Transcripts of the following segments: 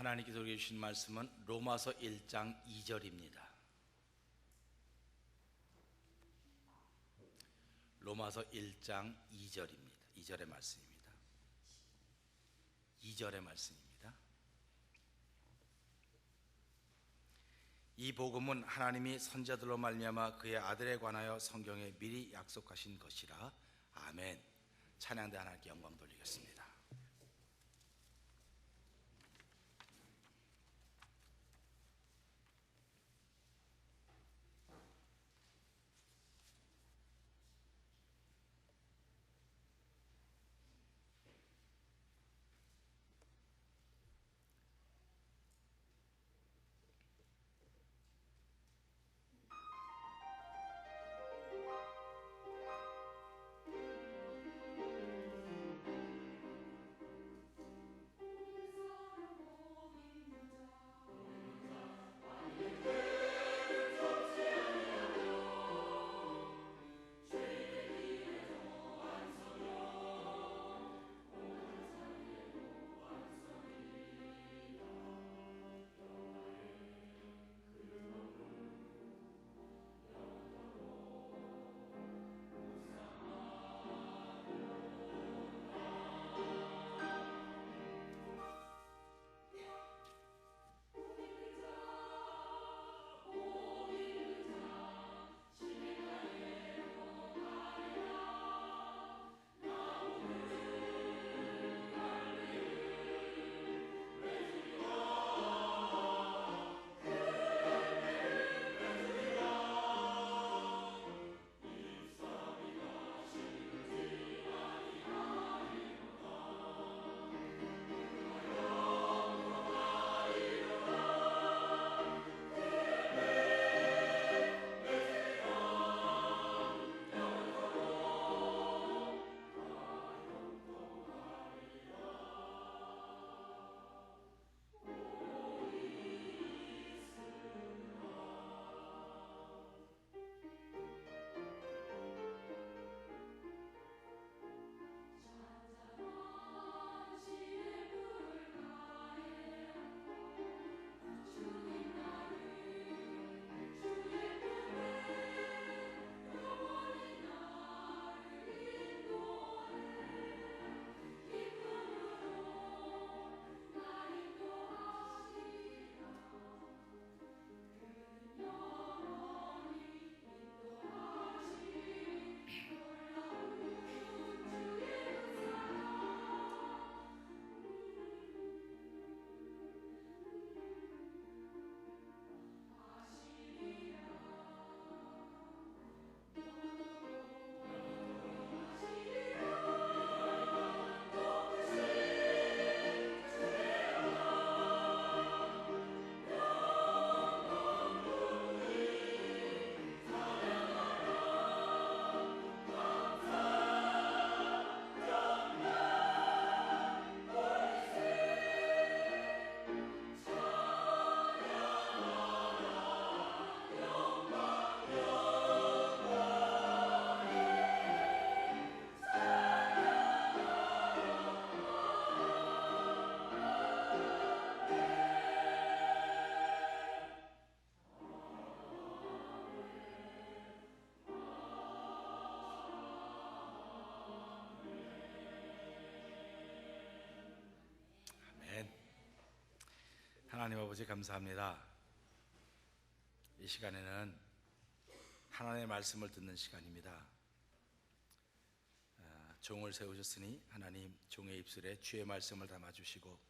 하나님께서 우리에게 주신 말씀은 로마서 1장 2절입니다. 로마서 1장 2절입니다. 2절의 말씀입니다. 2절의 말씀입니다. 이 복음은 하나님이 선지자들로 말미암아 그의 아들에 관하여 성경에 미리 약속하신 것이라. 아멘. 찬양대 하나님께 영광 돌리겠습니다. 하나님 아버지 감사합니다. 이 시간에는 하나님의 말씀을 듣는 시간입니다. 종을 세우셨으니 하나님 종의 입술에 주의 말씀을 담아주시고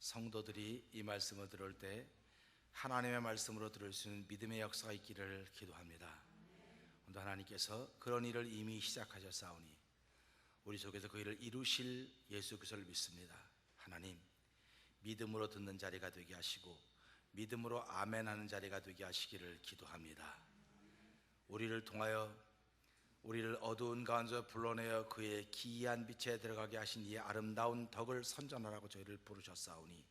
성도들이 이 말씀을 들을 때 하나님의 말씀으로 들을 수 있는 믿음의 역사가 있기를 기도합니다. 오늘 하나님께서 그런 일을 이미 시작하셨사오니 우리 속에서 그 일을 이루실 예수 그리스도를 믿습니다. 하나님, 믿음으로 듣는 자리가 되게 하시고 믿음으로 아멘하는 자리가 되게 하시기를 기도합니다. 우리를 통하여 우리를 어두운 가운데서 불러내어 그의 기이한 빛에 들어가게 하신 이 아름다운 덕을 선전하라고 저희를 부르셨사오니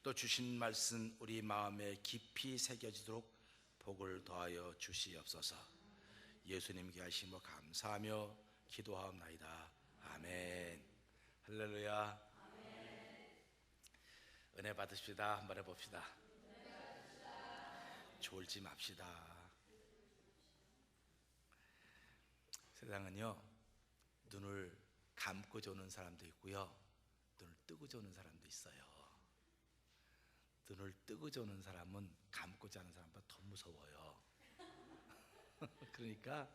또 주신 말씀 우리 마음에 깊이 새겨지도록 복을 더하여 주시옵소서. 예수님께 하심을 감사하며 기도하옵나이다. 아멘. 할렐루야. 은혜 받으십시다. 한번 해봅시다. 졸지 맙시다. 세상은요, 눈을 감고 조는 사람도 있고요, 눈을 뜨고 조는 사람도 있어요. 눈을 뜨고 조는 사람은 감고 자는 사람보다 더 무서워요. 그러니까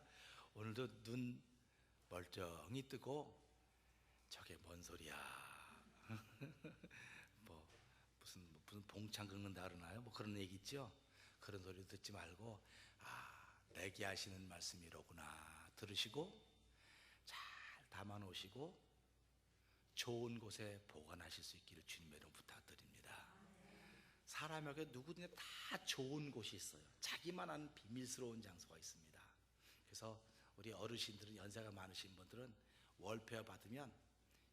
오늘도 눈 멀쩡히 뜨고 저게 뭔 소리야? 뭐 무슨 봉창 긁는다 그러나요? 뭐 그런 얘기 있죠? 그런 소리 듣지 말고, 아, 내게 하시는 말씀이로구나 들으시고 잘 담아 놓으시고 좋은 곳에 보관하실 수 있기를 주님의 이름 부탁드립니다. 사람에게 누구든지 다 좋은 곳이 있어요. 자기만 아는 비밀스러운 장소가 있습니다. 그래서 우리 어르신들은, 연세가 많으신 분들은 월폐 받으면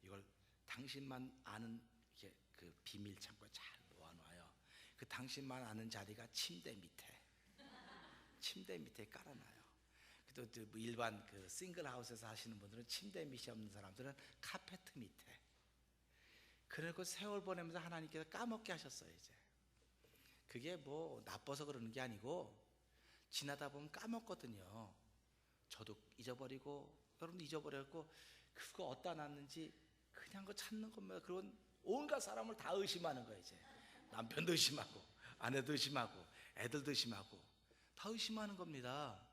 이걸 당신만 아는 이렇게 그 비밀 창고에 잘 모아놔요. 그 당신만 아는 자리가 침대 밑에 깔아놔요. 또 일반 그 싱글 하우스에서 하시는 분들은 침대 밑이 없는 사람들은 카페트 밑에. 그리고 세월 보내면서 하나님께서 까먹게 하셨어요. 이제 그게 뭐 나빠서 그러는 게 아니고 지나다 보면 까먹거든요. 저도 잊어버리고 여러분도 잊어버렸고, 그거 어디다 놨는지 그냥 그 찾는 겁니다. 그건 온갖 사람을 다 의심하는 거예요. 이제 남편도 의심하고 아내도 의심하고 애들도 의심하고 다 의심하는 겁니다.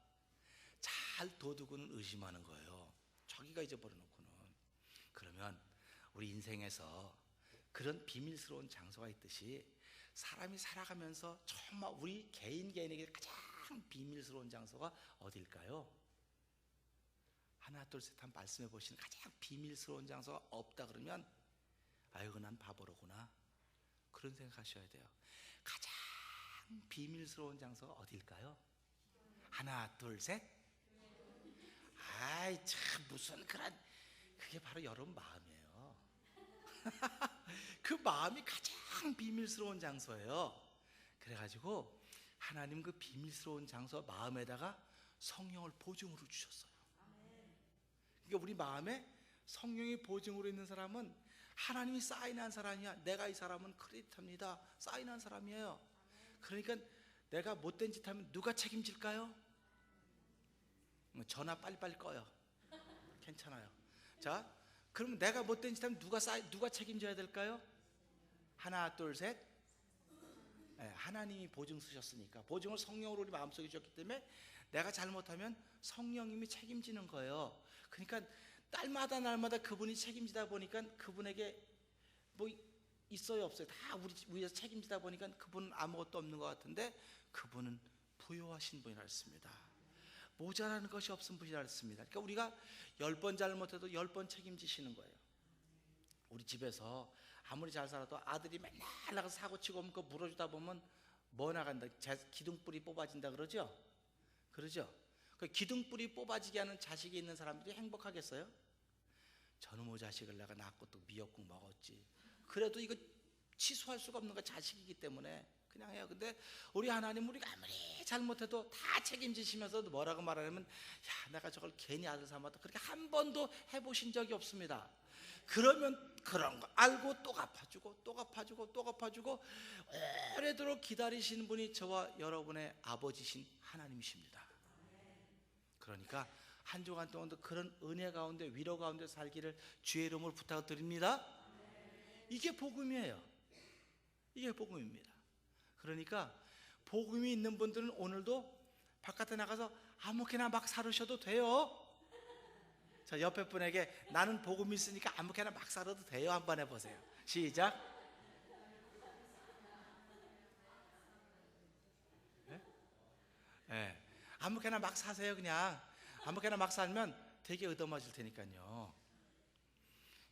잘 둬두고는 의심하는 거예요. 자기가 잊어버려놓고는. 그러면 우리 인생에서 그런 비밀스러운 장소가 있듯이 사람이 살아가면서 정말 우리 개인에게 가장 비밀스러운 장소가 어딜까요? 하나 둘 셋 한번 말씀해 보시는 가장 비밀스러운 장소가 없다 그러면 아이고 난 바보로구나, 그런 생각하셔야 돼요. 가장 비밀스러운 장소가 어딜까요? 하나 둘 셋. 아이 참 무슨 그런, 그게 바로 여러분 마음이에요. 그 마음이 가장 비밀스러운 장소예요. 그래가지고 하나님 그 비밀스러운 장소 마음에다가 성령을 보증으로 주셨어요. 그러니까 우리 마음에 성령이 보증으로 있는 사람은 하나님이 사인한 사람이야. 내가 이 사람은 크리스찬입니다, 사인한 사람이에요. 그러니까 내가 못된 짓 하면 누가 책임질까요? 전화 빨리빨리 꺼요. 괜찮아요. 자, 그러면 내가 못된 짓 하면 누가 책임져야 될까요? 하나 둘 셋. 네, 하나님이 보증 쓰셨으니까, 보증을 성령으로 우리 마음속에 주셨기 때문에 내가 잘못하면 성령님이 책임지는 거예요. 그러니까 날마다 그분이 책임지다 보니까 그분에게 뭐 있어요 없어요 다 우리에서 책임지다 보니까 그분은 아무것도 없는 것 같은데 그분은 부요하신 분이라 했습니다. 모자라는 것이 없은 분이라 했습니다. 그러니까 우리가 10번 잘못해도 10번 책임지시는 거예요. 우리 집에서 아무리 잘 살아도 아들이 맨날 나가서 사고치고 오면 그거 물어주다 보면 뭐 나간다, 기둥뿌리 뽑아진다 그러죠? 그러죠? 그 기둥뿌리 뽑아지게 하는 자식이 있는 사람들이 행복하겠어요? 저놈의 자식을 내가 낳고 또 미역국 먹었지, 그래도 이거 취소할 수가 없는 거 자식이기 때문에 그냥 해요. 근데 우리 하나님, 우리가 아무리 잘못해도 다 책임지시면서도 뭐라고 말하냐면, 야 내가 저걸 괜히 아들 삼았다, 그렇게 한 번도 해보신 적이 없습니다. 그러면 그런 거 알고 또 갚아주고 오래도록 기다리시는 분이 저와 여러분의 아버지신 하나님이십니다. 그러니까 한 주간 동안도 그런 은혜 가운데 위로 가운데 살기를 주의 이름으로 부탁드립니다. 이게 복음이에요. 이게 복음입니다. 그러니까 복음이 있는 분들은 오늘도 바깥에 나가서 아무렇게나 막 살으셔도 돼요. 자, 옆에 분에게 나는 복음이 있으니까 아무렇게나 막 살아도 돼요 한번 해보세요. 시작. 네? 아무렇게나 막 사세요. 그냥 아무렇게나 막 살면 되게 얻어맞을 테니까요.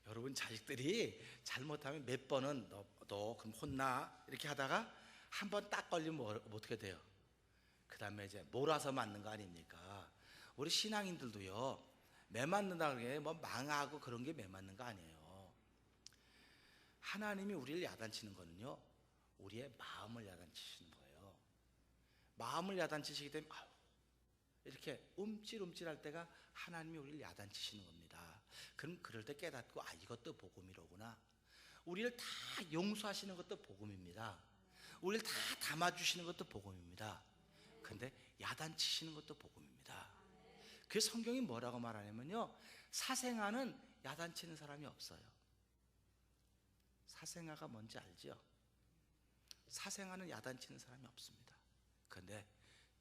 여러분 자식들이 잘못하면 몇 번은 너 그럼 혼나 이렇게 하다가 한 번 딱 걸리면 어떻게 돼요? 그 다음에 이제 몰아서 맞는 거 아닙니까? 우리 신앙인들도요, 매 맞는다는 게 뭐 망하고 그런 게 매 맞는 거 아니에요. 하나님이 우리를 야단치는 거는요, 우리의 마음을 야단치시는 거예요. 마음을 야단치시기 때문에 이렇게 움찔움찔할 때가 하나님이 우리를 야단치시는 겁니다. 그럼 그럴 때 깨닫고 이것도 복음이로구나. 우리를 다 용서하시는 것도 복음입니다. 우리를 다 담아주시는 것도 복음입니다. 그런데 야단치시는 것도 복음입니다. 그 성경이 뭐라고 말하냐면요, 사생아는 야단치는 사람이 없어요. 사생아가 뭔지 알죠? 사생아는 야단치는 사람이 없습니다. 그런데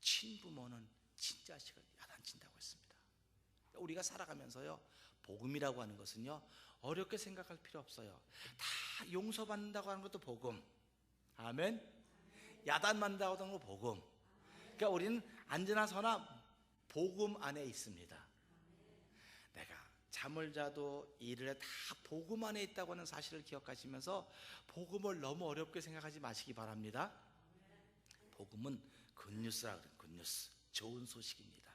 친부모는 친자식을 야단친다고 했습니다. 우리가 살아가면서요, 복음이라고 하는 것은요, 어렵게 생각할 필요 없어요. 다 용서받는다고 하는 것도 복음. 아멘. 야단받는다고 하는 것도 복음. 그러니까 우리는 안전한 선한 복음 안에 있습니다. 내가 잠을 자도 일을 해 다 복음 안에 있다고 하는 사실을 기억하시면서 복음을 너무 어렵게 생각하지 마시기 바랍니다. 복음은 굿뉴스라 그래요. 굿뉴스, 좋은 소식입니다.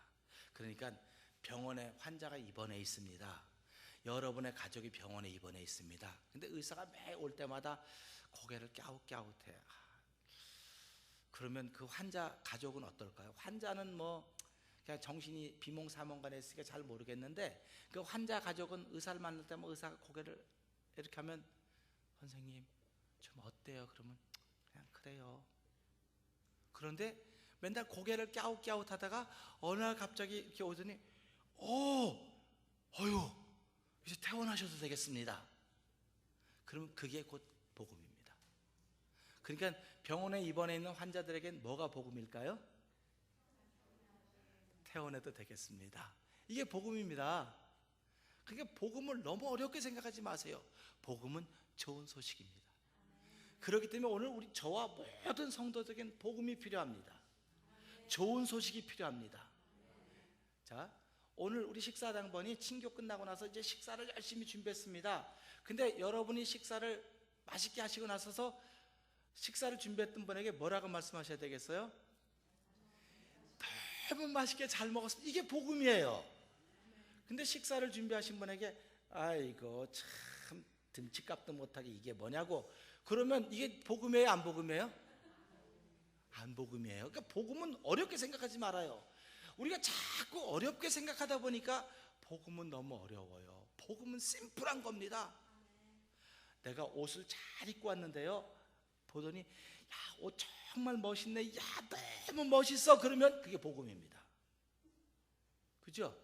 그러니까 병원에 환자가 입원해 있습니다. 여러분의 가족이 병원에 입원해 있습니다. 근데 의사가 매 올 때마다 고개를 갸웃갸웃해. 그러면 그 환자 가족은 어떨까요? 환자는 뭐 그냥 정신이 비몽사몽간에 있으니까 잘 모르겠는데, 그 환자 가족은 의사를 만날 때 뭐 의사가 고개를 이렇게 하면 선생님 좀 어때요? 그러면 그냥 그래요. 그런데 맨날 고개를 갸웃갸웃하다가 어느 날 갑자기 이렇게 오더니 어휴 이제 퇴원하셔도 되겠습니다. 그러면 그게 곧 복음입니다. 그러니까 병원에 입원해 있는 환자들에겐 뭐가 복음일까요? 퇴원해도 되겠습니다. 이게 복음입니다. 그러니까 복음을 너무 어렵게 생각하지 마세요. 복음은 좋은 소식입니다. 그렇기 때문에 오늘 우리 저와 모든 성도들에겐 복음이 필요합니다. 좋은 소식이 필요합니다. 자, 오늘 우리 식사 당번이 친교 끝나고 나서 이제 식사를 열심히 준비했습니다. 근데 여러분이 식사를 맛있게 하시고 나서서 식사를 준비했던 분에게 뭐라고 말씀하셔야 되겠어요? 너무 맛있게 잘 먹었습니다. 이게 복음이에요. 근데 식사를 준비하신 분에게 아이고 참 등치값도 못하게 이게 뭐냐고 그러면 이게 복음이에요, 안 복음이에요? 안 복음이에요. 그러니까 복음은 어렵게 생각하지 말아요. 우리가 자꾸 어렵게 생각하다 보니까 복음은 너무 어려워요. 복음은 심플한 겁니다. 내가 옷을 잘 입고 왔는데요, 보더니 야, 옷 정말 멋있네, 야 너무 멋있어, 그러면 그게 복음입니다. 그죠?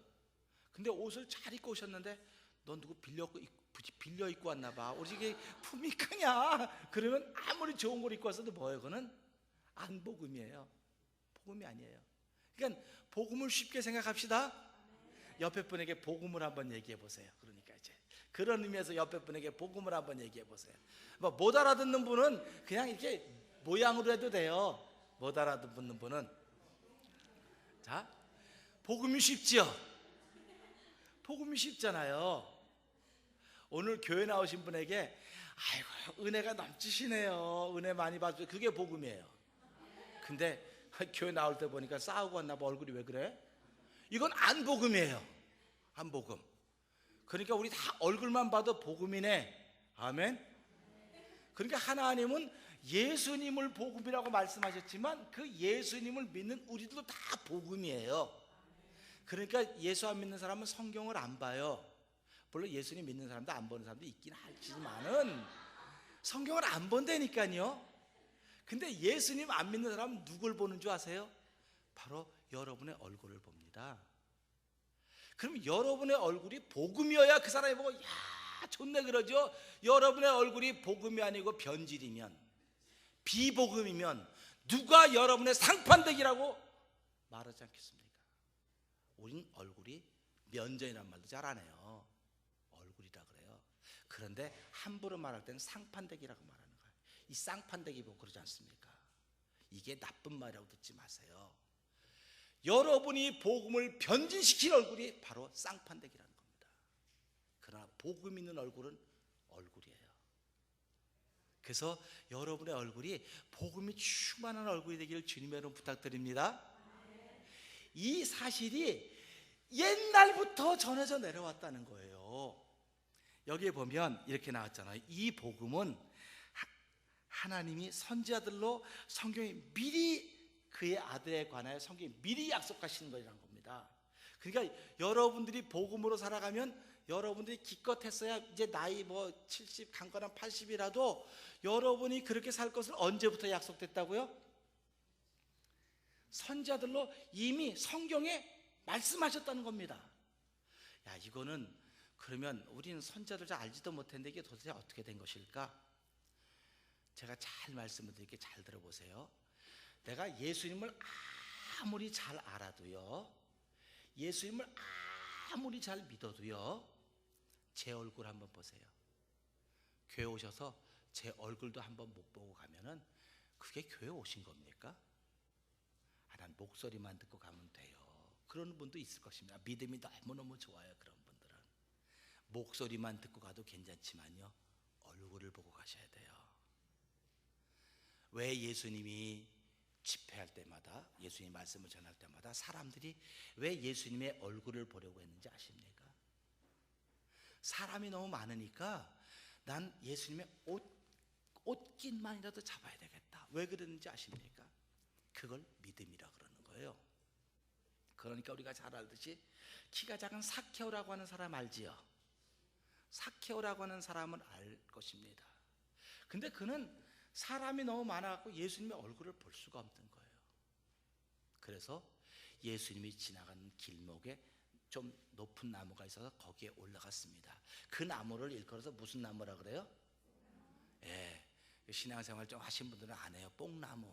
근데 옷을 잘 입고 오셨는데 넌 누구 빌려 입고 왔나 봐, 우리 이게 품이 크냐, 그러면 아무리 좋은 걸 입고 왔어도 뭐예요? 그거는 안 복음이에요. 복음이 아니에요. 그러니까 복음을 쉽게 생각합시다. 옆에 분에게 복음을 한번 얘기해 보세요. 그러니까 이제 그런 의미에서 옆에 분에게 복음을 한번 얘기해 보세요. 뭐 못 알아듣는 분은 그냥 이렇게 모양으로 해도 돼요. 못 알아듣는 분은. 자, 복음이 쉽죠? 복음이 쉽잖아요. 오늘 교회 나오신 분에게 아이고 은혜가 넘치시네요, 은혜 많이 받으세요, 그게 복음이에요. 근데 교회 나올 때 보니까 싸우고 왔나 봐, 얼굴이 왜 그래? 이건 안 복음이에요. 안 복음. 그러니까 우리 다 얼굴만 봐도 복음이네. 아멘. 그러니까 하나님은 예수님을 복음이라고 말씀하셨지만 그 예수님을 믿는 우리들도 다 복음이에요. 그러니까 예수 안 믿는 사람은 성경을 안 봐요. 물론 예수님 믿는 사람도 안 보는 사람도 있긴 하지만은 성경을 안 본다니까요. 근데 예수님 안 믿는 사람은 누굴 보는 줄 아세요? 바로 여러분의 얼굴을 봅니다. 그럼 여러분의 얼굴이 복음이어야 그 사람이 보고 야 좋네 그러죠. 여러분의 얼굴이 복음이 아니고 변질이면, 비복음이면 누가 여러분의 상판되기라고 말하지 않겠습니까? 우린 얼굴이 면전이란 말도 잘 안 해요. 얼굴이라 그래요. 그런데 함부로 말할 때는 상판되기라고 말하는 거예요. 이 쌍판되기 보고 그러지 않습니까? 이게 나쁜 말이라고 듣지 마세요. 여러분이 복음을 변진시킨 얼굴이 바로 쌍판되기라는 겁니다. 그러나 복음 있는 얼굴은 얼굴이에요. 그래서 여러분의 얼굴이 복음이 충만한 얼굴이 되기를 주님의 이름으로 부탁드립니다. 이 사실이 옛날부터 전해져 내려왔다는 거예요. 여기에 보면 이렇게 나왔잖아요. 이 복음은 하나님이 선지자들로 성경에 미리 그의 아들에 관하여 성경에 미리 약속하시는 거라는 겁니다. 그러니까 여러분들이 복음으로 살아가면 여러분들이 기껏했어야 이제 나이 뭐 70, 강건한 80이라도 여러분이 그렇게 살 것을 언제부터 약속됐다고요? 선지자들로 이미 성경에 말씀하셨다는 겁니다. 야, 이거는 그러면 우리는 선지자들 잘 알지도 못했는데 이게 도대체 어떻게 된 것일까? 제가 잘 말씀을 드릴게요. 잘 들어보세요. 내가 예수님을 아무리 잘 알아도요, 예수님을 아무리 잘 믿어도요, 제 얼굴 한번 보세요. 교회 오셔서 제 얼굴도 한번 못 보고 가면은 그게 교회 오신 겁니까? 난 목소리만 듣고 가면 돼요. 그런 분도 있을 것입니다. 믿음이 너무너무 좋아요. 그런 분들은 목소리만 듣고 가도 괜찮지만요, 얼굴을 보고 가셔야 돼요. 왜 예수님이 집회할 때마다, 예수님 말씀을 전할 때마다 사람들이 왜 예수님의 얼굴을 보려고 했는지 아십니까? 사람이 너무 많으니까 난 예수님의 옷깃만이라도 잡아야 되겠다. 왜 그랬는지 아십니까? 그걸 믿음이라 그러는 거예요. 그러니까 우리가 잘 알듯이 키가 작은 삭개오라고 하는 사람 알지요? 삭개오라고 하는 사람은 알 것입니다. 근데 그는 사람이 너무 많아갖고 예수님의 얼굴을 볼 수가 없는 거예요. 그래서 예수님이 지나가는 길목에 좀 높은 나무가 있어서 거기에 올라갔습니다. 그 나무를 일컬어서 무슨 나무라 그래요? 예, 신앙생활 좀 하신 분들은 안 해요. 뽕나무.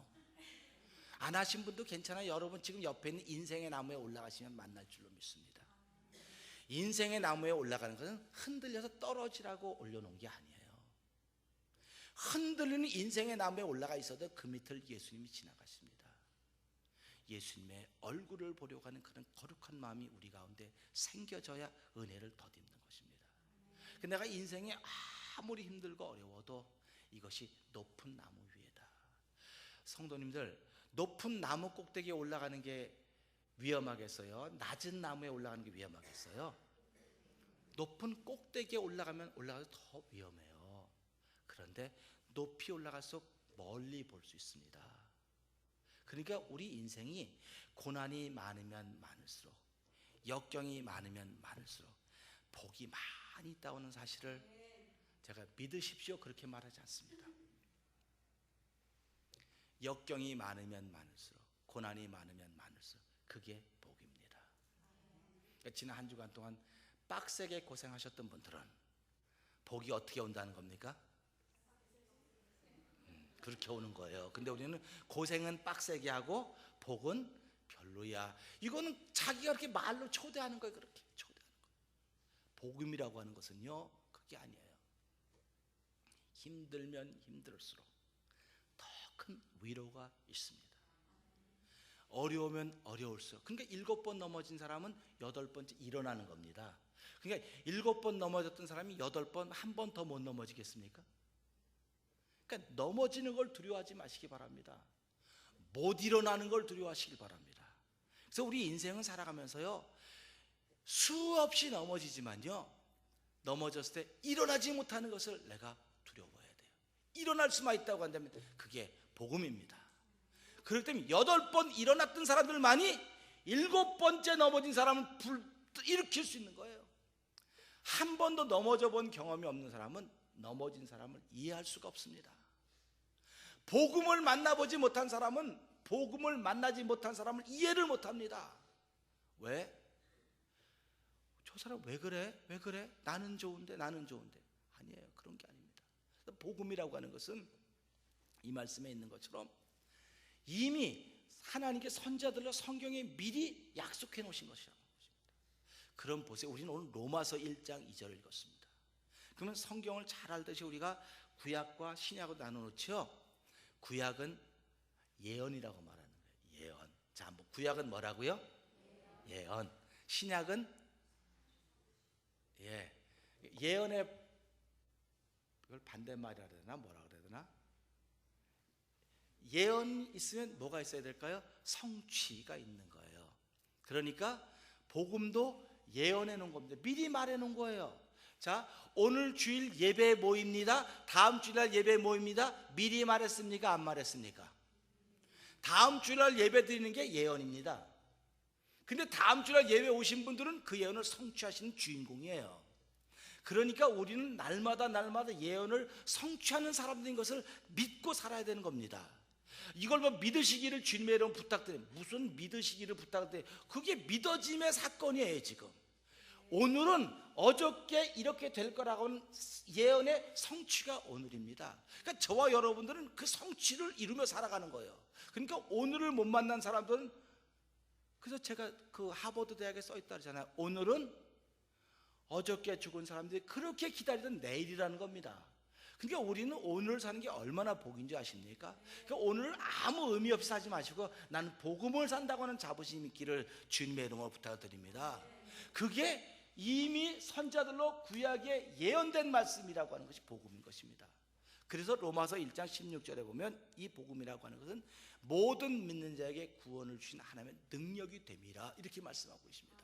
안 하신 분도 괜찮아요. 여러분 지금 옆에 있는 인생의 나무에 올라가시면 만날 줄로 믿습니다. 인생의 나무에 올라가는 것은 흔들려서 떨어지라고 올려놓은 게 아니에요. 흔들리는 인생의 나무에 올라가 있어도 그 밑을 예수님이 지나가십니다. 예수님의 얼굴을 보려고 하는 그런 거룩한 마음이 우리 가운데 생겨져야 은혜를 덧입는 것입니다. 내가 인생이 아무리 힘들고 어려워도 이것이 높은 나무 위에다. 성도님들, 높은 나무 꼭대기에 올라가는 게 위험하겠어요? 낮은 나무에 올라가는 게 위험하겠어요? 높은 꼭대기에 올라가면 더 위험해요. 그런데 높이 올라갈수록 멀리 볼 수 있습니다. 그러니까 우리 인생이 고난이 많으면 많을수록, 역경이 많으면 많을수록 복이 많이 있다는 사실을 제가 믿으십시오. 그렇게 말하지 않습니다. 역경이 많으면 많을수록, 고난이 많으면 많을수록 그게 복입니다. 그러니까 지난 한 주간 동안 빡세게 고생하셨던 분들은 복이 어떻게 온다는 겁니까? 그렇게 오는 거예요. 근데 우리는 고생은 빡세게 하고 복은 별로야. 이거는 자기가 그렇게 말로 초대하는 거예요. 그렇게 초대하는 거예요. 복음이라고 하는 것은요, 그게 아니에요. 힘들면 힘들수록 더 큰 위로가 있습니다. 어려우면 어려울수록. 그러니까 7번 넘어진 사람은 8번째 일어나는 겁니다. 그러니까 7번 넘어졌던 사람이 8번, 한 번 더 못 넘어지겠습니까? 그러니까 넘어지는 걸 두려워하지 마시기 바랍니다. 못 일어나는 걸 두려워하시기 바랍니다. 그래서 우리 인생은 살아가면서요, 수없이 넘어지지만요, 넘어졌을 때 일어나지 못하는 것을 내가 두려워해야 돼요. 일어날 수만 있다고 한다면 그게 복음입니다. 그럴 때면 8번 일어났던 사람들만이 7번째 넘어진 사람을 일으킬 수 있는 거예요. 한 번도 넘어져 본 경험이 없는 사람은 넘어진 사람을 이해할 수가 없습니다. 복음을 만나보지 못한 사람은 복음을 만나지 못한 사람을 이해를 못합니다. 왜? 저 사람 왜 그래? 왜 그래? 나는 좋은데 아니에요. 그런 게 아닙니다. 복음이라고 하는 것은 이 말씀에 있는 것처럼 이미 하나님께 선지자들로 성경에 미리 약속해 놓으신 것이라고 것입니다. 그럼 보세요. 우리는 오늘 로마서 1장 2절을 읽었습니다. 그러면 성경을 잘 알듯이 우리가 구약과 신약으로 나눠놓죠. 구약은 예언이라고 말하는 거예요. 예언. 자, 뭐 구약은 뭐라고요? 예언. 신약은 예언의 이걸 반대말이라 해야 되나 뭐라 그래야 되나? 예언 있으면 뭐가 있어야 될까요? 성취가 있는 거예요. 그러니까 복음도 예언해 놓은 겁니다. 미리 말해 놓은 거예요. 자, 오늘 주일 예배 모입니다. 다음 주일날 예배 모입니다. 미리 말했습니까? 안 말했습니까? 다음 주일날 예배 드리는 게 예언입니다. 근데 다음 주일날 예배 오신 분들은 그 예언을 성취하시는 주인공이에요. 그러니까 우리는 날마다 예언을 성취하는 사람들인 것을 믿고 살아야 되는 겁니다. 이걸 뭐 믿으시기를 주님의 이름 부탁드려요. 무슨 믿으시기를 부탁드려요? 그게 믿어짐의 사건이에요. 지금 오늘은 어저께 이렇게 될 거라고 하는 예언의 성취가 오늘입니다. 그러니까 저와 여러분들은 그 성취를 이루며 살아가는 거예요. 그러니까 오늘을 못 만난 사람들은, 그래서 제가 그 하버드 대학에 써 있다 그러잖아요. 오늘은 어저께 죽은 사람들이 그렇게 기다리던 내일이라는 겁니다. 그러니까 우리는 오늘 사는 게 얼마나 복인지 아십니까? 그러니까 오늘 아무 의미 없이 살지 마시고 나는 복음을 산다고 하는 자부심 있기를 주님의 이름으로 부탁드립니다. 그게 이미 선자들로 구약에 예언된 말씀이라고 하는 것이 복음인 것입니다. 그래서 로마서 1장 16절에 보면 이 복음이라고 하는 것은 모든 믿는 자에게 구원을 주신 하나님의 능력이 됨이라 이렇게 말씀하고 있습니다.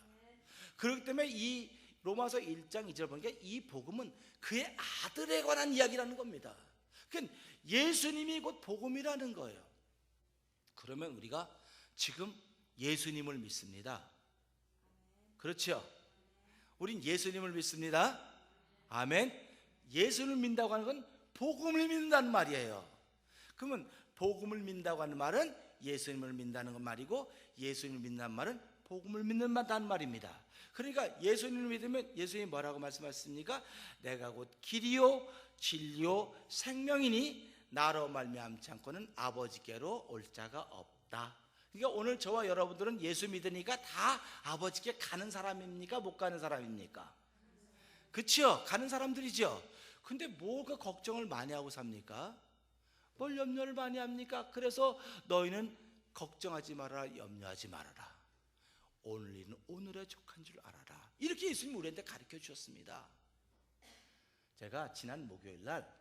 그렇기 때문에 이 로마서 1장 2절 보니까 이 복음은 그의 아들에 관한 이야기라는 겁니다. 그러니까 예수님이 곧 복음이라는 거예요. 그러면 우리가 지금 예수님을 믿습니다. 그렇죠? 우린 예수님을 믿습니다. 아멘. 예수를 믿는다고 하는 건 복음을 믿는다는 말이에요. 그러면 복음을 믿는다고 하는 말은 예수님을 믿는다는 말이고, 예수님을 믿는다는 말은 복음을 믿는다는 말입니다. 그러니까 예수님을 믿으면 예수님이 뭐라고 말씀하셨습니까? 내가 곧 길이요 진리요 생명이니 나로 말미암지 않고는 아버지께로 올 자가 없다. 그러니까 오늘 저와 여러분들은 예수 믿으니까 다 아버지께 가는 사람입니까? 못 가는 사람입니까? 그렇죠? 가는 사람들이죠. 근데 뭐가 걱정을 많이 하고 삽니까? 뭘 염려를 많이 합니까? 그래서 너희는 걱정하지 말아라, 염려하지 말아라. 오늘 일은 오늘에 족한 줄 알아라. 이렇게 예수님이 우리한테 가르쳐 주셨습니다. 제가 지난 목요일 날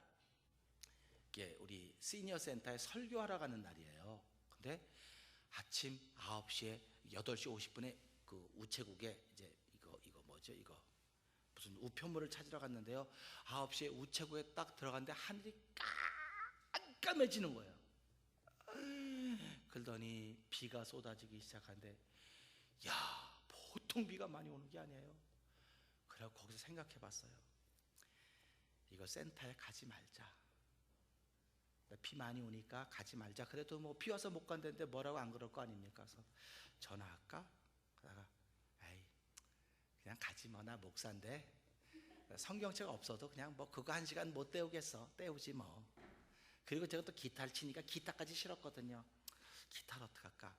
우리 시니어 센터에 설교하러 가는 날이에요. 근데 아침 9시에 8시 50분에 그 우체국에 이제 이거 뭐죠? 이거 무슨 우편물을 찾으러 갔는데요. 9시에 우체국에 딱 들어갔는데 하늘이 깜깜해지는 거예요. 그러더니 비가 쏟아지기 시작하는데, 야, 보통 비가 많이 오는 게 아니에요. 그래서 거기서 생각해 봤어요. 이거 센터에 가지 말자. 비 많이 오니까 가지 말자. 그래도 뭐 비 와서 못 간다는데 뭐라고 안 그럴 거 아닙니까? 그래서 전화할까? 그러다가 에이, 그냥 가지 뭐, 나 목사인데 성경책 없어도 그냥 뭐 그거 1시간 못 때우겠어. 때우지 뭐. 그리고 제가 또 기타를 치니까 기타까지 싫었거든요. 기타를 어떡할까?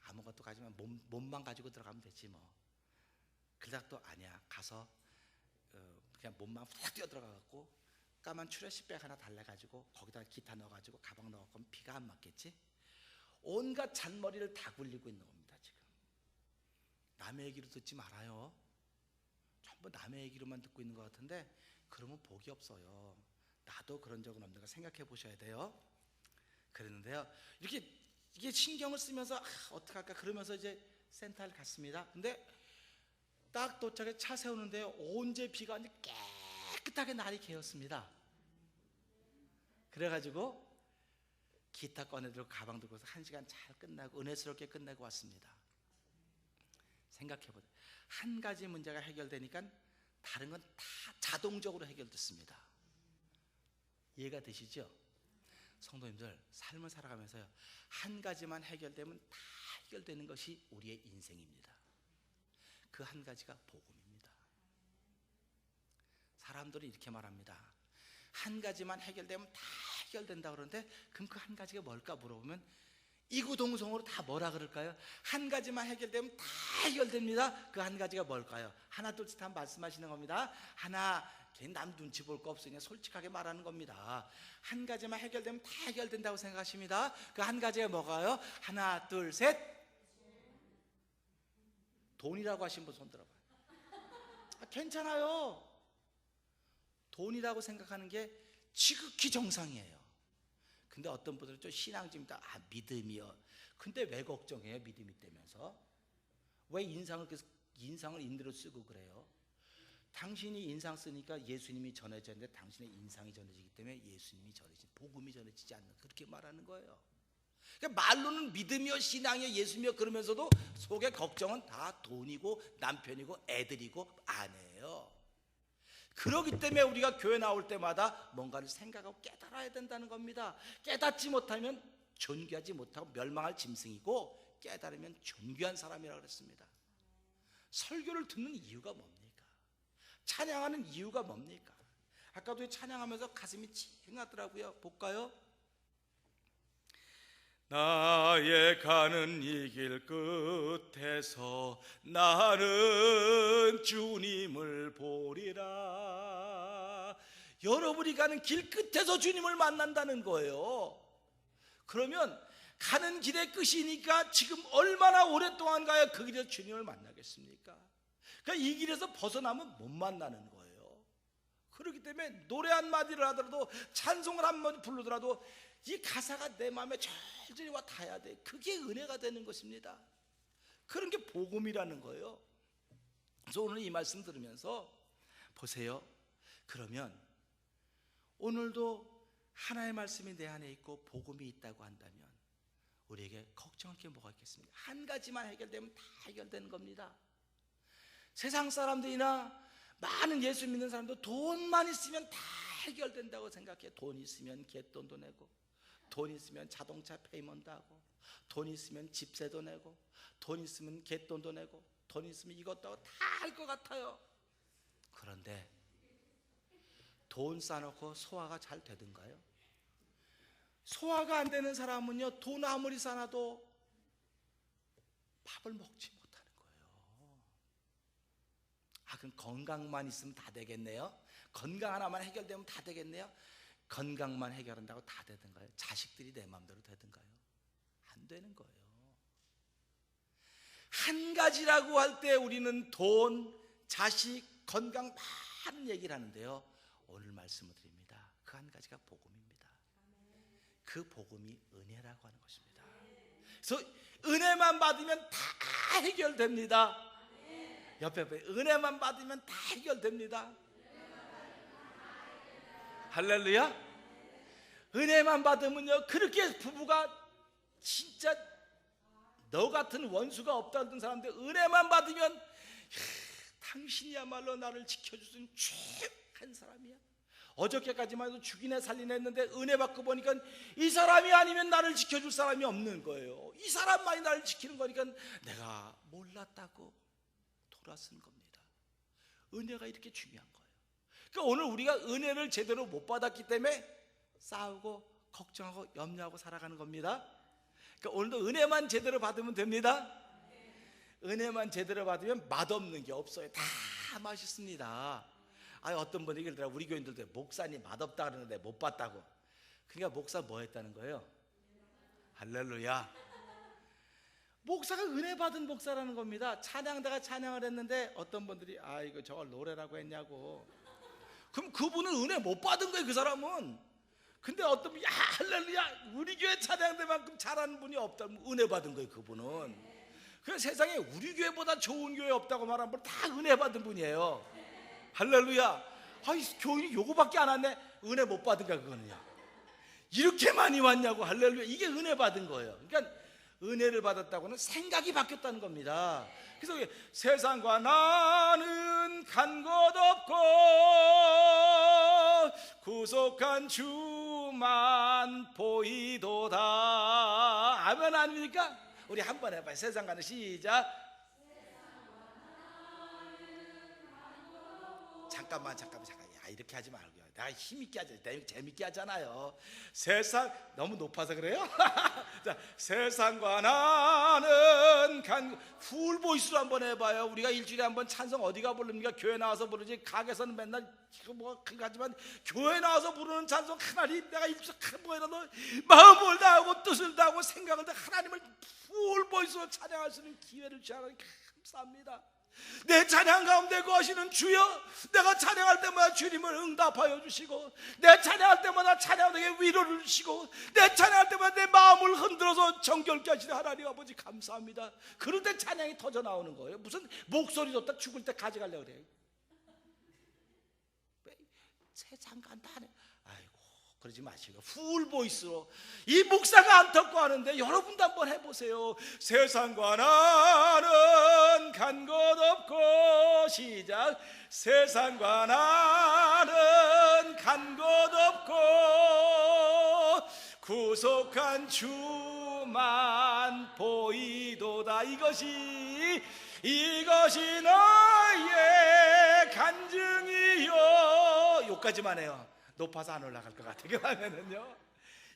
아무것도 가지만 몸만 가지고 들어가면 되지 뭐. 그러다가 또 아니야, 가서 그냥 몸만 훅 뛰어 들어가갖고 까만 추레시백 하나 달래가지고 거기다 기타 넣어가지고 가방 넣어갖고 비가 안 맞겠지? 온갖 잔머리를 다 굴리고 있는 겁니다. 지금 남의 얘기로 듣지 말아요. 전부 남의 얘기로만 듣고 있는 것 같은데 그러면 복이 없어요. 나도 그런 적은 없는가 생각해 보셔야 돼요. 그랬는데요, 이게 신경을 쓰면서 어떡할까 그러면서 이제 센터를 갔습니다. 근데 딱 도착해 차 세우는데요, 언제 비가 완전 깨끗하게 날이 개었습니다. 그래가지고 기타 꺼내들고 가방 들고서 1시간 잘 끝나고 은혜스럽게 끝내고 왔습니다. 생각해보세요. 한 가지 문제가 해결되니까 다른 건 다 자동적으로 해결됐습니다. 이해가 되시죠? 성도님들, 삶을 살아가면서요, 한 가지만 해결되면 다 해결되는 것이 우리의 인생입니다. 그 한 가지가 복음입니다. 사람들은 이렇게 말합니다. 한 가지만 해결되면 다 해결된다 그러는데, 그럼 그 한 가지가 뭘까 물어보면 이구동성으로 다 뭐라 그럴까요? 한 가지만 해결되면 다 해결됩니다. 그 한 가지가 뭘까요? 하나 둘 셋 한번 말씀하시는 겁니다. 하나, 남 눈치 볼 거 없으니 솔직하게 말하는 겁니다. 한 가지만 해결되면 다 해결된다고 생각하십니다. 그 한 가지가 뭐가요? 하나 둘 셋. 돈이라고 하신 분 손 들어봐요. 괜찮아요. 돈이라고 생각하는 게 지극히 정상이에요. 근데 어떤 분들은 좀 신앙심이다. 믿음이요. 근데 왜 걱정해요? 믿음이 때면서 왜 인상을 인대로 쓰고 그래요? 당신이 인상 쓰니까 예수님이 전해졌는데 당신의 인상이 전해지기 때문에 예수님이 전해지지, 복음이 전해지지 않는, 그렇게 말하는 거예요. 그러니까 말로는 믿음이요 신앙이요 예수님이요 그러면서도 속에 걱정은 다 돈이고 남편이고 애들이고 아내예요. 그렇기 때문에 우리가 교회 나올 때마다 뭔가를 생각하고 깨달아야 된다는 겁니다. 깨닫지 못하면 존귀하지 못하고 멸망할 짐승이고, 깨달으면 존귀한 사람이라고 그랬습니다. 설교를 듣는 이유가 뭡니까? 찬양하는 이유가 뭡니까? 아까도 찬양하면서 가슴이 찡하더라고요. 볼까요? 나의 가는 이 길 끝에서 나는 주님을 보리라. 여러분이 가는 길 끝에서 주님을 만난다는 거예요. 그러면 가는 길의 끝이니까 지금 얼마나 오랫동안 가야 그 길에서 주님을 만나겠습니까? 그러니까 이 길에서 벗어나면 못 만나는 거예요. 그렇기 때문에 노래 한마디를 하더라도, 찬송을 한번 부르더라도 이 가사가 내 마음에 절절히 와 닿아야 돼. 그게 은혜가 되는 것입니다. 그런 게 복음이라는 거예요. 그래서 오늘 이 말씀 들으면서 보세요. 그러면 오늘도 하나의 말씀이 내 안에 있고 복음이 있다고 한다면 우리에게 걱정할 게 뭐가 있겠습니까? 한 가지만 해결되면 다 해결되는 겁니다. 세상 사람들이나 많은 예수 믿는 사람도 돈만 있으면 다 해결된다고 생각해. 돈 있으면 갯돈도 내고, 돈 있으면 자동차 페이먼트 하고, 돈 있으면 집세도 내고, 돈 있으면 갯돈도 내고, 돈 있으면 이것도 하고 다 할 것 같아요. 그런데 돈 쌓아놓고 소화가 잘 되던가요? 소화가 안 되는 사람은요, 돈 아무리 쌓아도 밥을 먹지 못하는 거예요. 그럼 건강만 있으면 다 되겠네요? 건강 하나만 해결되면 다 되겠네요? 건강만 해결한다고 다 되던가요? 자식들이 내 마음대로 되던가요? 안 되는 거예요. 한 가지라고 할 때 우리는 돈, 자식, 건강 많은 얘기를 하는데요, 오늘 말씀을 드립니다. 그 한 가지가 복음입니다. 그 복음이 은혜라고 하는 것입니다. 그래서 은혜만 받으면 다 해결됩니다. 옆에 은혜만 받으면 다 해결됩니다. 할렐루야. 은혜만 받으면요, 그렇게 부부가 진짜 너 같은 원수가 없다는 사람들, 은혜만 받으면 당신이야말로 나를 지켜줄 수 있는 최악한 사람이야. 어저께까지만 해도 죽이네 살리네 했는데 은혜 받고 보니까 이 사람이 아니면 나를 지켜줄 사람이 없는 거예요. 이 사람만이 나를 지키는 거니까 내가 몰랐다고 돌아선 겁니다. 은혜가 이렇게 중요한 거예요. 그러니까 오늘 우리가 은혜를 제대로 못 받았기 때문에 싸우고 걱정하고 염려하고 살아가는 겁니다. 그러니까 오늘도 은혜만 제대로 받으면 됩니다. 은혜만 제대로 받으면 맛없는 게 없어요. 다 맛있습니다. 어떤 분이 그러더라고요. 우리 교인들도 목사님 맛없다 그러는데 못 봤다고. 그러니까 목사 뭐 했다는 거예요? 할렐루야. 목사가 은혜 받은 목사라는 겁니다. 찬양다가 찬양을 했는데 어떤 분들이 이거 저걸 노래라고 했냐고. 그럼 그분은 은혜 못 받은 거예요, 그 사람은. 근데 어떤 분이 할렐루야, 우리 교회 찬양대만큼 잘하는 분이 없다면 은혜 받은 거예요, 그분은. 그 세상에 우리 교회보다 좋은 교회 없다고 말하는 분 다 은혜 받은 분이에요. 할렐루야. 교인이 요거밖에 안 왔네. 은혜 못 받은가 그거는요. 이렇게 많이 왔냐고. 할렐루야. 이게 은혜 받은 거예요. 그러니까 은혜를 받았다고는 생각이 바뀌었다는 겁니다. 그래서 세상과 나는 간 것 없고 구속한 주만 보이도다. 아멘 아닙니까? 우리 한번 해봐요. 세상과는 시작. 잠깐만. 이렇게 하지 말고요. 내가 힘있게 하잖아요. 내가 재밌게 하잖아요. 세상 너무 높아서 그래요? 자, 세상과 나는 풀보이스로 한번 해봐요. 우리가 일주일에 한번 찬송 어디가 부릅니까? 교회 나와서 부르지. 가게에서는 맨날 뭐 하지만 교회 나와서 부르는 찬송 하나님, 내가 일주일에 뭐라도 마음을 다하고 뜻을 다하고 생각을 다 하나님을 풀보이스로 찬양할 수 있는 기회를 주시니 감사합니다. 내 찬양 가운데 거하시는 주여, 내가 찬양할 때마다 주님을 응답하여 주시고, 내 찬양할 때마다 찬양에게 위로를 주시고, 내 찬양할 때마다 내 마음을 흔들어서 정결케 하시는 하나님 아버지 감사합니다. 그런데 찬양이 터져 나오는 거예요. 무슨 목소리 좋다 죽을 때 가져가려고 그래요. 세상 간다네. 그러지 마시고 풀보이스로 이 목사가 안타고 하는데 여러분도 한번 해보세요. 세상과 나는 간 것 없고 시작. 세상과 나는 간 곳 없고 구속한 주만 보이도다. 이것이 너의 간증이요. 여기까지만 해요. 높아서 안 올라갈 것 같아요. 하면은요,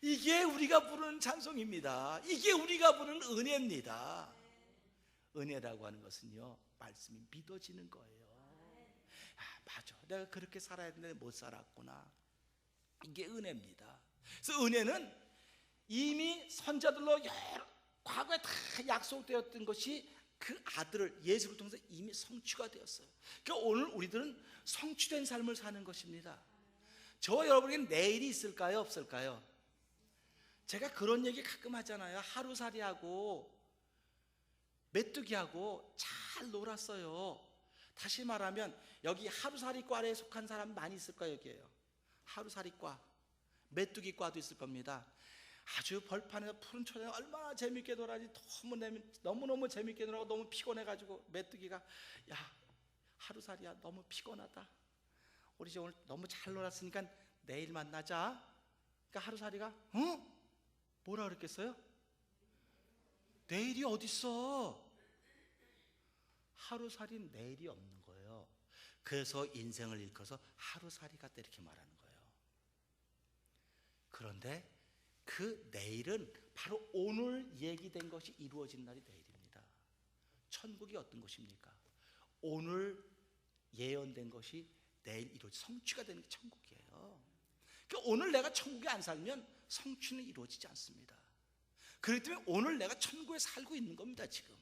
이게 우리가 부르는 찬송입니다. 이게 우리가 부르는 은혜입니다. 은혜라고 하는 것은요, 말씀이 믿어지는 거예요. 맞아, 내가 그렇게 살아야 되는데 못 살았구나. 이게 은혜입니다. 그래서 은혜는 이미 선자들로 과거에 다 약속되었던 것이 그 아들을, 예수를 통해서 이미 성취가 되었어요. 그러니까 오늘 우리들은 성취된 삶을 사는 것입니다. 저와 여러분에게는 내일이 있을까요, 없을까요? 제가 그런 얘기 가끔 하잖아요. 하루살이하고 메뚜기하고 잘 놀았어요. 다시 말하면 여기 하루살이과에 속한 사람 많이 있을 거예요. 여기에요. 하루살이과, 메뚜기과도 있을 겁니다. 아주 벌판에서 푸른 초장에 얼마나 재밌게 놀아지. 너무너무 재밌게 놀아고 너무 피곤해가지고 메뚜기가, 야, 하루살이야, 너무 피곤하다. 우리 이제 오늘 너무 잘 놀았으니까 내일 만나자. 그러니까 하루살이가 뭐라 그랬겠어요? 내일이 어딨어? 하루살이는 내일이 없는 거예요. 그래서 인생을 일컬어서 하루살이가 때 이렇게 말하는 거예요. 그런데 그 내일은 바로 오늘 얘기된 것이 이루어진 날이 내일입니다. 천국이 어떤 것입니까? 오늘 예언된 것이 내일 성취가 되는 게 천국이에요. 그러니까 오늘 내가 천국에 안 살면 성취는 이루어지지 않습니다. 그렇기 때문에 오늘 내가 천국에 살고 있는 겁니다, 지금.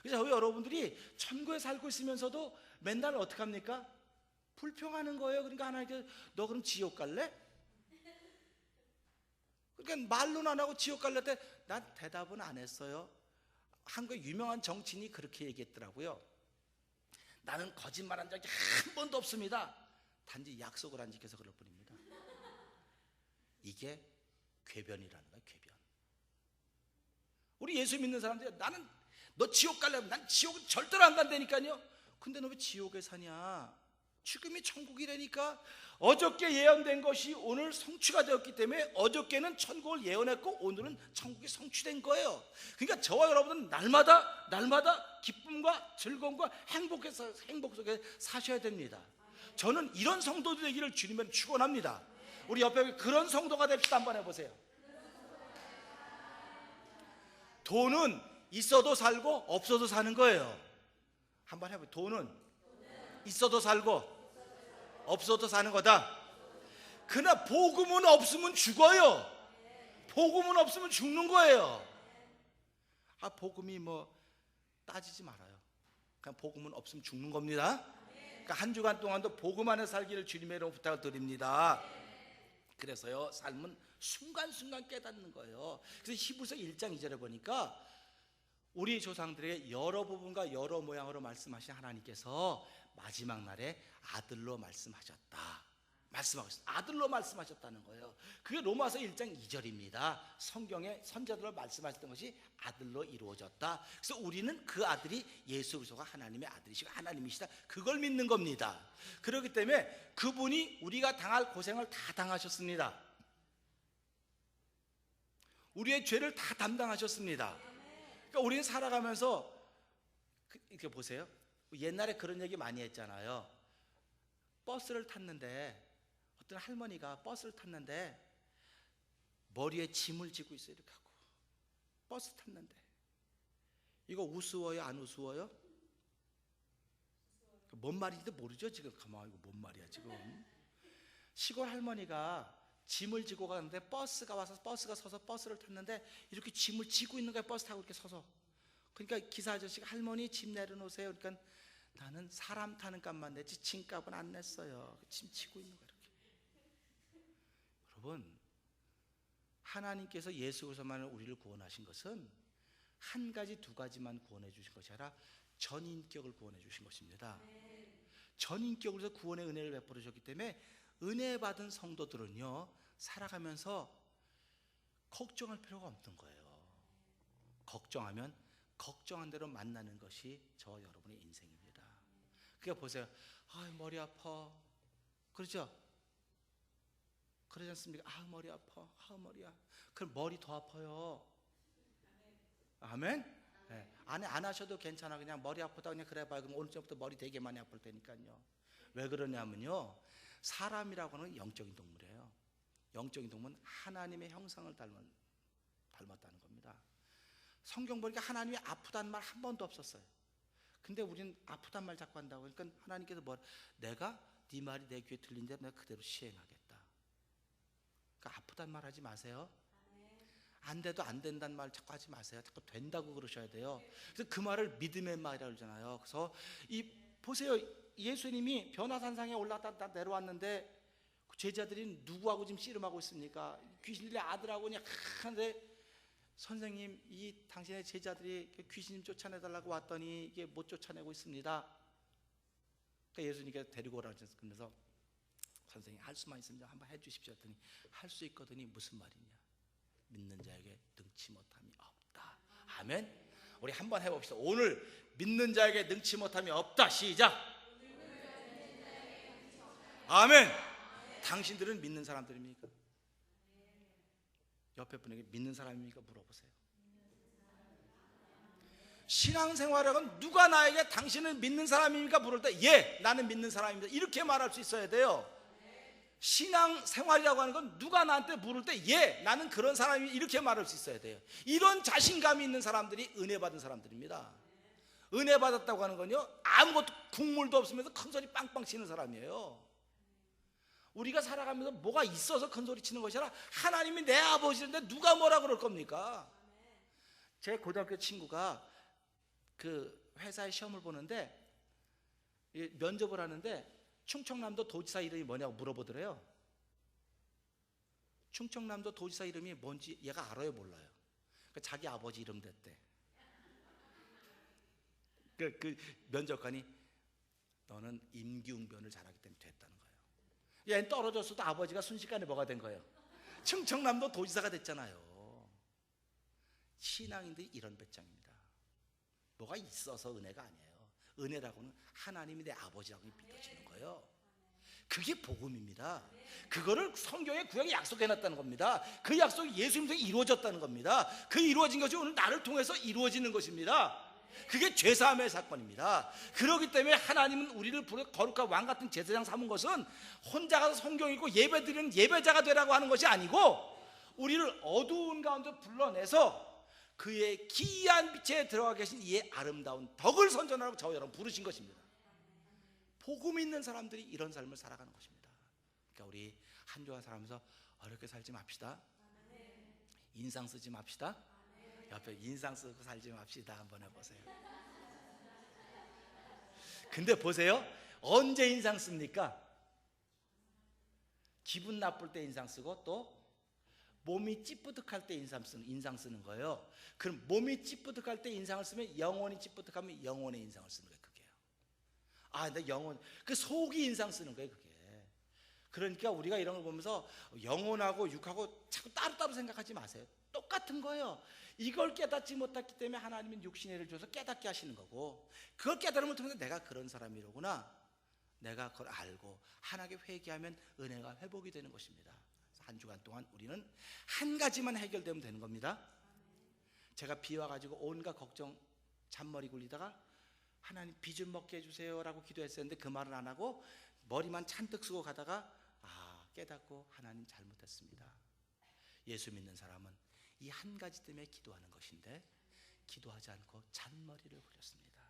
그래서 여러분들이 천국에 살고 있으면서도 맨날 어떻게 합니까? 불평하는 거예요. 그러니까 하나님께서 너 그럼 지옥 갈래? 그러니까 말로는 안 하고 지옥 갈래 때 난 대답은 안 했어요. 한국의 유명한 정치인이 그렇게 얘기했더라고요. 나는 거짓말한 적이 한 번도 없습니다. 단지 약속을 안 지켜서 그럴 뿐입니다. 이게 궤변이라는 거예요. 궤변. 우리 예수 믿는 사람들이 나는 너 지옥 가려면 난 지옥은 절대로 안 간다니까요. 근데 너 왜 지옥에 사냐? 지금이 천국이라니까. 어저께 예언된 것이 오늘 성취가 되었기 때문에 어저께는 천국을 예언했고 오늘은 천국이 성취된 거예요. 그러니까 저와 여러분은 날마다 기쁨과 즐거움과 행복 속에 사셔야 됩니다. 저는 이런 성도들 되기를 주님은 축원합니다. 우리 옆에 그런 성도가 됩시다. 한번 해보세요. 돈은 있어도 살고 없어도 사는 거예요. 한번 해보세요. 돈은 있어도 살고 없어도 사는 거다. 그러나 복음은 없으면 죽어요. 복음은 없으면 죽는 거예요. 복음이 뭐 따지지 말아요. 그냥 복음은 없으면 죽는 겁니다. 그러니까 한 주간 동안도 복음 안에 살기를 주님의 이름으로 부탁을 드립니다. 그래서요, 삶은 순간순간 깨닫는 거예요. 그래서 히브리서 1장 2절에 보니까 우리 조상들에게 여러 부분과 여러 모양으로 말씀하신 하나님께서 마지막 날에 아들로 말씀하셨다. 아들로 말씀하셨다는 거예요. 그게 로마서 1장 2절입니다. 성경에 선자들로 말씀하셨던 것이 아들로 이루어졌다. 그래서 우리는 그 아들이 예수 그리스도가 하나님의 아들이시고 하나님이시다. 그걸 믿는 겁니다. 그렇기 때문에 그분이 우리가 당할 고생을 다 당하셨습니다. 우리의 죄를 다 담당하셨습니다. 그러니까 우리는 살아가면서 이렇게 보세요. 옛날에 그런 얘기 많이 했잖아요. 버스를 탔는데 어떤 할머니가 버스를 탔는데 머리에 짐을 지고 있어요. 이렇게 하고 버스 탔는데 이거 우스워요? 안 우스워요? 뭔 말인지도 모르죠. 지금 가만히 이거 뭔 말이야 지금. 시골 할머니가 짐을 지고 가는데 버스가 와서 버스가 서서 버스를 탔는데 이렇게 짐을 지고 있는 거야. 버스 타고 이렇게 서서. 그러니까 기사 아저씨가 할머니 짐 내려놓으세요. 그러니까 나는 사람 타는 값만 냈지 짐값은 안 냈어요. 짐 지고 있는 거야 이렇게. 여러분, 하나님께서 예수 그리스도만을 우리를 구원하신 것은 한 가지 두 가지만 구원해 주신 것이 아니라 전인격을 구원해 주신 것입니다. 전인격으로 구원의 은혜를 베풀어 주셨기 때문에 은혜 받은 성도들은요, 살아가면서 걱정할 필요가 없는 거예요. 걱정하면 걱정한 대로 만나는 것이 저와 여러분의 인생입니다. 그러니까 보세요. 머리 아파. 그렇죠? 그러지 않습니까? 머리 아파. 머리야. 그럼 머리 더 아파요. 아멘? 네. 안 하셔도 괜찮아. 그냥 머리 아프다 그냥 그래 봐요. 그럼 오늘부터 머리 되게 많이 아플 테니까요. 왜 그러냐면요, 사람이라고 하는 영적인 동물이에요. 영적인 동물은 하나님의 형상을 닮았다는 겁니다. 성경 보니까 하나님이 아프다는 말 한 번도 없었어요. 근데 우리는 아프단 말 자꾸 한다고. 그러니까 하나님께서 내가 네 말이 내 귀에 들린데 내가 그대로 시행하겠다. 그러니까 아프단 말 하지 마세요. 안 돼도 안 된다는 말 자꾸 하지 마세요. 자꾸 된다고 그러셔야 돼요. 그래서 그 말을 믿음의 말이라고 그러잖아요. 그래서 보세요. 예수님이 변화산상에 올라갔다 내려왔는데 제자들이 누구하고 지금 씨름하고 있습니까? 귀신들의 아들하고 그냥 하는데, 선생님, 이 당신의 제자들이 귀신 쫓아내달라고 왔더니 이게 못 쫓아내고 있습니다. 그러니까 예수님께서 데리고 오라고 그러면서, 선생님 할 수만 있으면 한번 해주십시오 했더니 할 수 있거든이 무슨 말이냐? 믿는 자에게 능치 못함이 없다. 아멘. 우리 한번 해봅시다. 오늘 믿는 자에게 능치 못함이 없다. 시작. 아멘. 당신들은 믿는 사람들입니까? 옆에 분에게 믿는 사람입니까? 물어보세요. 신앙생활은 누가 나에게 당신은 믿는 사람입니까? 물을 때 예, 나는 믿는 사람입니다. 이렇게 말할 수 있어야 돼요. 신앙생활이라고 하는 건 누가 나한테 물을 때 예, 나는 그런 사람이 이렇게 말할 수 있어야 돼요. 이런 자신감이 있는 사람들이 은혜 받은 사람들입니다. 은혜 받았다고 하는 건요, 아무것도 국물도 없으면서 큰소리 빵빵 치는 사람이에요. 우리가 살아가면서 뭐가 있어서 큰소리 치는 것이 아니라 하나님이 내 아버지인데 누가 뭐라 그럴 겁니까? 제 고등학교 친구가 그 회사에 시험을 보는데 면접을 하는데 충청남도 도지사 이름이 뭐냐고 물어보더래요. 충청남도 도지사 이름이 뭔지 얘가 알아요, 몰라요? 그러니까 자기 아버지 이름 됐대. 그 면접관이 너는 임기응변을 잘하기 때문에 됐다는 거예요. 얘는 떨어졌어도 아버지가 순식간에 뭐가 된 거예요? 충청남도 도지사가 됐잖아요. 신앙인들이 이런 배짱입니다. 뭐가 있어서 은혜가 아니에요. 은혜라고는 하나님이 내 아버지라고 믿어지는 거예요. 그게 복음입니다. 그거를 성경의 구약에 약속해놨다는 겁니다. 그 약속이 예수님 통해 이루어졌다는 겁니다. 그 이루어진 것이 오늘 나를 통해서 이루어지는 것입니다. 그게 죄사함의 사건입니다. 그렇기 때문에 하나님은 우리를 거룩한 왕 같은 제사장 삼은 것은 혼자 가서 성경 읽고 예배 드리는 예배자가 되라고 하는 것이 아니고, 우리를 어두운 가운데 불러내서 그의 기이한 빛에 들어가 계신 이의 아름다운 덕을 선전하라고 저와 여러분 부르신 것입니다. 복음 있는 사람들이 이런 삶을 살아가는 것입니다. 그러니까 우리 한 주간 살아가면서 어렵게 살지 맙시다. 인상 쓰지 맙시다. 옆에 인상 쓰고 살지 맙시다. 한번 해보세요. 근데 보세요, 언제 인상 씁니까? 기분 나쁠 때 인상 쓰고, 또 몸이 찌뿌득할 때 인상 쓰는 거예요. 그럼 몸이 찌뿌득할 때 인상을 쓰면 영혼이 찌뿌득하면 영혼의 인상을 쓰는 거예요. 그게요. 내 영혼, 그 속이 인상 쓰는 거예요. 그게. 그러니까 우리가 이런 걸 보면서 영혼하고 육하고 자꾸 따로따로 생각하지 마세요. 똑같은 거예요. 이걸 깨닫지 못했기 때문에 하나님은 육신의 일을 줘서 깨닫게 하시는 거고, 그걸 깨달음을 통해서 내가 그런 사람이로구나, 내가 그걸 알고 하나님께 회개하면 은혜가 회복이 되는 것입니다. 한 주간 동안 우리는 한 가지만 해결되면 되는 겁니다. 제가 비 와가지고 온갖 걱정, 잔머리 굴리다가 하나님 비 좀 먹게 해주세요 라고 기도했었는데 그 말은 안 하고 머리만 잔뜩 쓰고 가다가 깨닫고 하나님 잘못했습니다. 예수 믿는 사람은 이 한 가지 때문에 기도하는 것인데 기도하지 않고 잔머리를 굴렸습니다.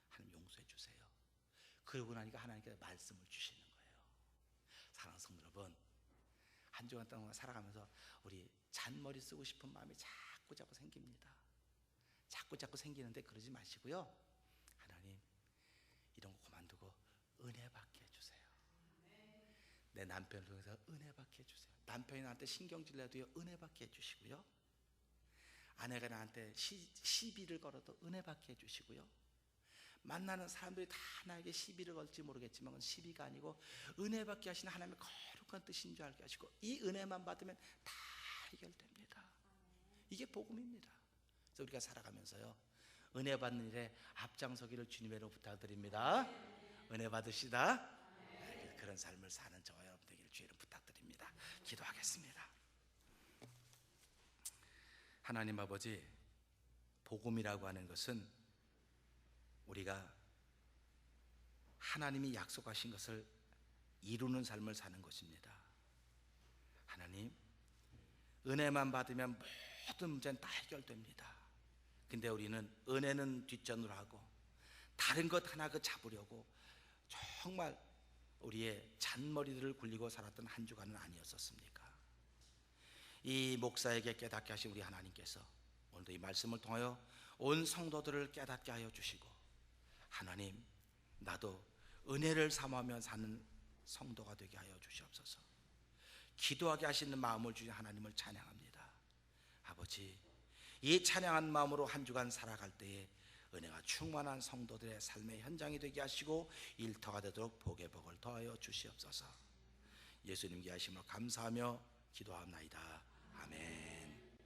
하나님 용서해 주세요. 그러고 나니까 하나님께서 말씀을 주시는 거예요. 사랑하는 성도 여러분, 한 주간 동안 살아가면서 우리 잔머리 쓰고 싶은 마음이 자꾸 생깁니다. 자꾸 생기는데 그러지 마시고요, 하나님 이런 거 그만두고 은혜 받게 해주세요. 내 남편을 통해서 은혜 받게 해주세요. 남편이 나한테 신경질 내도요 은혜 받게 해주시고요, 아내가 나한테 시비를 걸어도 은혜 받게 해주시고요, 만나는 사람들이 다 나에게 시비를 걸지 모르겠지만 그건 시비가 아니고 은혜 받게 하시는 하나님의 거룩한 뜻인 줄 알게 하시고, 이 은혜만 받으면 다 해결됩니다. 이게 복음입니다. 그래서 우리가 살아가면서요 은혜 받는 일에 앞장서기를 주님으로 부탁드립니다. 은혜 받으시다. 그런 삶을 사는 저와 여러분 되기를 주의 이름 부탁드립니다. 기도하겠습니다. 하나님 아버지, 복음이라고 하는 것은 우리가 하나님이 약속하신 것을 이루는 삶을 사는 것입니다. 하나님, 은혜만 받으면 모든 문제는 다 해결됩니다. 근데 우리는 은혜는 뒷전으로 하고 다른 것 하나 잡으려고 정말 우리의 잔머리들을 굴리고 살았던 한 주간은 아니었었습니까? 이 목사에게 깨닫게 하신 우리 하나님께서 오늘도 이 말씀을 통하여 온 성도들을 깨닫게 하여 주시고, 하나님, 나도 은혜를 삼으며 사는 성도가 되게 하여 주시옵소서. 기도하게 하시는 마음을 주신 하나님을 찬양합니다. 아버지, 이 찬양한 마음으로 한 주간 살아갈 때에 은혜가 충만한 성도들의 삶의 현장이 되게 하시고 일터가 되도록 복의 복을 더하여 주시옵소서. 예수님께 하심으로 감사하며 기도합나이다. 아멘.